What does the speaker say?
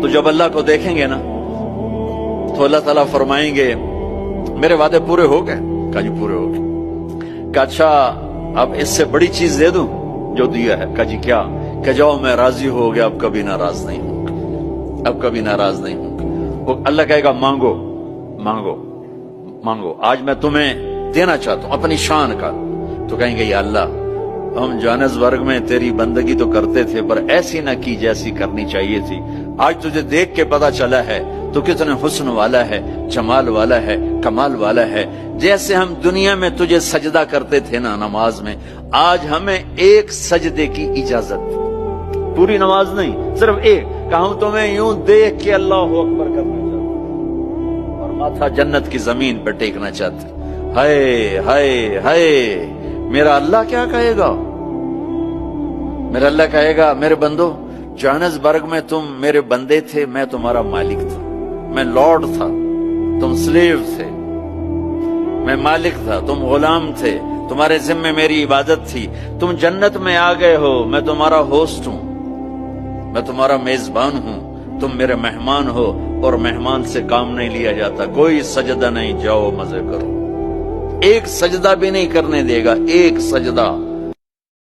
تو جب اللہ کو دیکھیں گے نا تو اللہ تعالیٰ فرمائیں گے میرے وعدے پورے ہو گئے؟ کہا جی پورے ہو گئے۔ کہا اچھا اب اس سے بڑی چیز دے دوں جو دیا ہے؟ کہا جی کیا؟ کہ جاؤ میں راضی ہو گیا، اب کبھی ناراض نہیں ہوں، اب کبھی ناراض نہیں ہوں۔ وہ اللہ کہے گا مانگو مانگو مانگو، آج میں تمہیں دینا چاہتا ہوں اپنی شان کا۔ تو کہیں گے یا اللہ ہم جوہانسبرگ میں تیری بندگی تو کرتے تھے پر ایسی نہ کی جیسی کرنی چاہیے تھی، آج تجھے دیکھ کے پتا چلا ہے تو کتنے حسن والا ہے، جمال والا ہے، کمال والا ہے۔ جیسے ہم دنیا میں تجھے سجدہ کرتے تھے نا نماز میں، آج ہمیں ایک سجدے کی اجازت، پوری نماز نہیں صرف ایک، کہ ہم تمہیں یوں دیکھ کے اللہ اکبر کرنا چاہتے اور ماتھا جنت کی زمین پہ ٹیکنا چاہتے۔ ہائے ہائے ہائے، میرا اللہ کیا کہے گا؟ میرا اللہ کہے گا میرے بندو جوہانسبرگ میں تم میرے بندے تھے، میں تمہارا مالک تھا، میں لارڈ تھا، تم سلیو تھے، میں مالک تھا، تم غلام تھے، تمہارے ذمہ میری عبادت تھی، تم جنت میں آ گئے ہو، میں تمہارا ہوسٹ ہوں، میں تمہارا میزبان ہوں، تم میرے مہمان ہو، اور مہمان سے کام نہیں لیا جاتا، کوئی سجدہ نہیں، جاؤ مزے کرو، ایک سجدہ بھی نہیں کرنے دے گا، ایک سجدہ۔